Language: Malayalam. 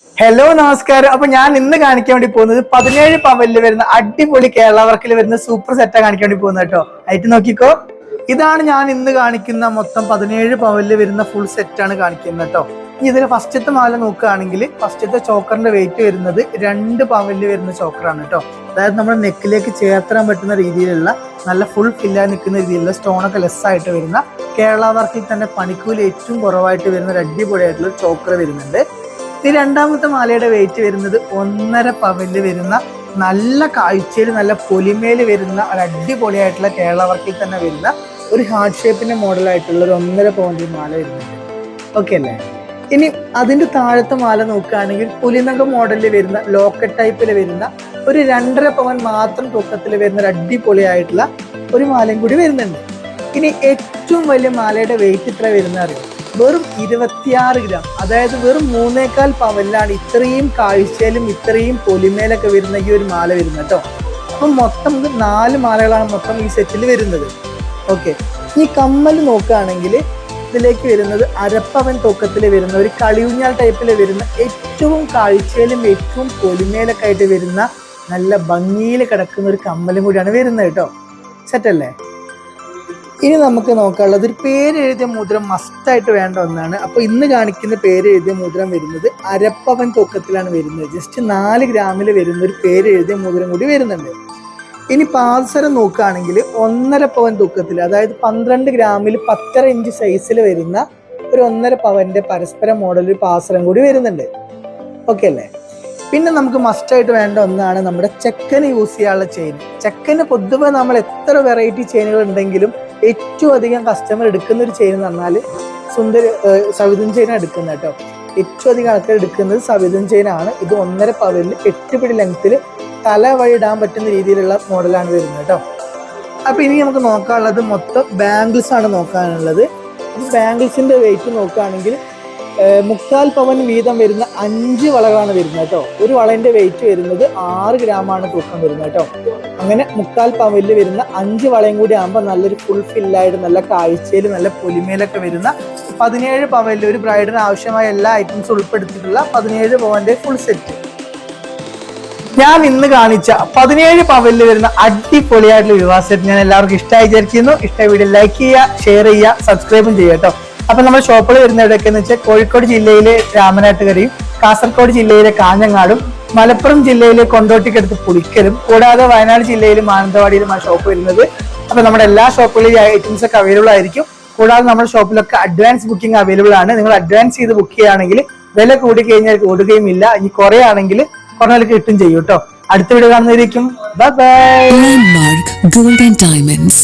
ഹലോ നമസ്കാരം. അപ്പൊ ഞാൻ ഇന്ന് കാണിക്കാൻ വേണ്ടി പോകുന്നത് 17 പവനിൽ വരുന്ന അടിപൊളി കേരള വർക്കിൽ വരുന്ന സൂപ്പർ സെറ്റാ കാണിക്കാൻ വേണ്ടി പോകുന്നത് കേട്ടോ. ആയിട്ട് നോക്കിക്കോ. ഇതാണ് ഞാൻ ഇന്ന് കാണിക്കുന്ന മൊത്തം 17 പവനിൽ വരുന്ന ഫുൾ സെറ്റാണ് കാണിക്കുന്നത് കേട്ടോ. ഇനി ഇതിൽ ഫസ്റ്റത്തെ മാല നോക്കുകയാണെങ്കിൽ ഫസ്റ്റത്തെ ചോക്കറിന്റെ വെയിറ്റ് വരുന്നത് 2 പവനിൽ വരുന്ന ചോക്കറാണ് കേട്ടോ. അതായത് നമ്മുടെ നെക്കിലേക്ക് ചേർത്താൻ പറ്റുന്ന രീതിയിലുള്ള നല്ല ഫുൾ ഫില്ലായി നിൽക്കുന്ന രീതിയിലുള്ള സ്റ്റോണൊക്കെ ലെസ് ആയിട്ട് വരുന്ന കേരള വർക്കിൽ തന്നെ പണിക്കൂലി ഏറ്റവും കുറവായിട്ട് വരുന്ന ഒരു അടിപൊളിയായിട്ടുള്ള ചോക്കർ വരുന്നുണ്ട്. ഈ രണ്ടാമത്തെ മാലയുടെ വെയിറ്റ് വരുന്നത് 1.5 പവനിൽ വരുന്ന നല്ല കാഴ്ചയിൽ നല്ല പൊലിമേൽ വരുന്ന ഒരു അടിപൊളിയായിട്ടുള്ള കേരള വർക്കിൽ തന്നെ വരുന്ന ഒരു ഹാർട്ട് ഷേപ്പിന്റെ മോഡലായിട്ടുള്ള ഒരു 1.5 പവന്റെ മാല വരുന്നുണ്ട്. ഓക്കെ അല്ലേ? ഇനി അതിന്റെ താഴത്തെ മാല നോക്കുകയാണെങ്കിൽ പുലിനക മോഡലിൽ വരുന്ന ലോക്കറ്റ് ടൈപ്പിൽ വരുന്ന ഒരു 2.5 പവൻ മാത്രം തൂക്കത്തിൽ വരുന്ന ഒരു അടിപൊളിയായിട്ടുള്ള ഒരു മാലയും കൂടി വരുന്നുണ്ട്. ഇനി ഏറ്റവും വലിയ മാലയുടെ വെയിറ്റ് ഇത്ര വരുന്ന അറിയാം, വെറും 26 ഗ്രാം. അതായത് വെറും 3.25 പവനിലാണ് ഇത്രയും കാഴ്ചയിലും ഇത്രയും പൊലിമേലൊക്കെ വരുന്ന ഈ ഒരു മാല വരുന്നത് കേട്ടോ. അപ്പം മൊത്തം 4 മാലകളാണ് മൊത്തം ഈ സെറ്റിൽ വരുന്നത്. ഓക്കെ, ഈ കമ്മൽ നോക്കുകയാണെങ്കിൽ ഇതിലേക്ക് വരുന്നത് 1/2 പവൻ തൂക്കത്തിൽ വരുന്ന ഒരു കളിയൂഞ്ഞാൽ ടൈപ്പിൽ വരുന്ന ഏറ്റവും കാഴ്ചയിലും ഏറ്റവും പൊലിമേലൊക്കെ ആയിട്ട് വരുന്ന നല്ല ഭംഗിയിൽ കിടക്കുന്ന ഒരു കമ്മലും കൂടിയാണ് വരുന്നത് കേട്ടോ. സെറ്റല്ലേ? ഇനി നമുക്ക് നോക്കാനുള്ളത് ഒരു പേര് എഴുതിയ മോതിരം മസ്റ്റായിട്ട് വേണ്ട ഒന്നാണ്. അപ്പോൾ ഇന്ന് കാണിക്കുന്ന പേര് എഴുതിയ മോതിരം വരുന്നത് 1/2 പവൻ തൂക്കത്തിലാണ് വരുന്നത്. ജസ്റ്റ് 4 ഗ്രാമിൽ വരുന്ന ഒരു പേര് എഴുതിയ മോതിരം കൂടി വരുന്നുണ്ട്. ഇനി പാദസരം നോക്കുകയാണെങ്കിൽ 1.5 പവൻ തൂക്കത്തിൽ, അതായത് 12 ഗ്രാമിൽ 10.5 ഇഞ്ച് സൈസിൽ വരുന്ന ഒരു 1.5 പവന്റെ പരസ്പര മോഡൽ ഒരു പാദസരം കൂടി വരുന്നുണ്ട്. ഓക്കെ അല്ലേ? പിന്നെ നമുക്ക് മസ്റ്റായിട്ട് വേണ്ട ഒന്നാണ് നമ്മുടെ ചെക്കന് യൂസ് ചെയ്യാനുള്ള ചെയിൻ. ചെക്കന് പൊതുവെ നമ്മൾ എത്ര വെറൈറ്റി ചെയിനുകൾ ഉണ്ടെങ്കിലും ഏറ്റവും അധികം കസ്റ്റമർ എടുക്കുന്ന ഒരു ചെയിൻ എന്ന് പറഞ്ഞാൽ സവിതൻ ചെയിനാണ് എടുക്കുന്നത് കേട്ടോ. ഏറ്റവും അധികം ആൾക്കാർ എടുക്കുന്നത് സവിതൻ ചെയിനാണ്. ഇത് 1.5 പവനിൽ 8 പിടി ലെങ്ത്തിൽ തല വഴി ഇടാൻ പറ്റുന്ന രീതിയിലുള്ള മോഡലാണ് വരുന്നത് കേട്ടോ. അപ്പൊ ഇനി നമുക്ക് നോക്കാനുള്ളത് മൊത്തം ബാംഗിൾസ് ആണ് നോക്കാനുള്ളത്. ബാംഗിൾസിന്റെ വെയിറ്റ് നോക്കുകയാണെങ്കിൽ 3/4 പവൻ വീതം വരുന്ന 5 വളകളാണ് വരുന്നത് കേട്ടോ. ഒരു വളന്റെ വെയിറ്റ് വരുന്നത് 6 ഗ്രാമാണ് തൂക്കം വരുന്നത് കേട്ടോ. അങ്ങനെ 3/4 പവനിൽ വരുന്ന 5 വളയും കൂടി ആകുമ്പോൾ നല്ലൊരു ഫുൾ ഫില്ലായിട്ട് നല്ല കാഴ്ചയിൽ നല്ല പൊലിമയിലൊക്കെ വരുന്ന 17 പവനിൽ ഒരു ബ്രൈഡിന് ആവശ്യമായ എല്ലാ ഐറ്റംസും ഉൾപ്പെടുത്തിയിട്ടുള്ള 17 പവന്റെ ഫുൾ സെറ്റ്. ഞാൻ ഇന്ന് കാണിച്ച 17 പവനിൽ വരുന്ന അടിപൊളിയായിട്ടുള്ള വിവാഹ സെറ്റ് ഞാൻ എല്ലാവർക്കും ഇഷ്ടമായി വിചാരിക്കുന്നു. ഇഷ്ടമായ വീഡിയോ ലൈക്ക് ചെയ്യുക, ഷെയർ ചെയ്യുക, സബ്സ്ക്രൈബും ചെയ്യുക കേട്ടോ. അപ്പൊ നമ്മുടെ ഷോപ്പുകൾ വരുന്ന എവിടെയൊക്കെയെന്ന് വെച്ചാൽ കോഴിക്കോട് ജില്ലയിലെ രാമനാട്ടുകരയും, കാസർഗോഡ് ജില്ലയിലെ കാഞ്ഞങ്ങാടും, മലപ്പുറം ജില്ലയിലെ കൊണ്ടോട്ടിക്കടുത്ത് പുളിക്കലും, കൂടാതെ വയനാട് ജില്ലയിലെ മാനന്തവാടിയിലും ആ ഷോപ്പ് വരുന്നത്. അപ്പൊ നമ്മുടെ എല്ലാ ഷോപ്പുകളിലും ഐറ്റംസ് ഒക്കെ അവൈലബിൾ ആയിരിക്കും. കൂടാതെ നമ്മുടെ ഷോപ്പിലൊക്കെ അഡ്വാൻസ് ബുക്കിംഗ് അവൈലബിൾ ആണ്. നിങ്ങൾ അഡ്വാൻസ് ചെയ്ത് ബുക്ക് ചെയ്യുകയാണെങ്കിൽ വില കൂടി കഴിഞ്ഞാൽ ഓടുകയും ഇല്ല. ഇനി കുറയാണെങ്കിൽ കുറഞ്ഞ കിട്ടും ചെയ്യും കേട്ടോ. അടുത്ത വീഡിയോ കാണുന്നതായിരിക്കും. Bye bye. Landmark Gold and Diamonds.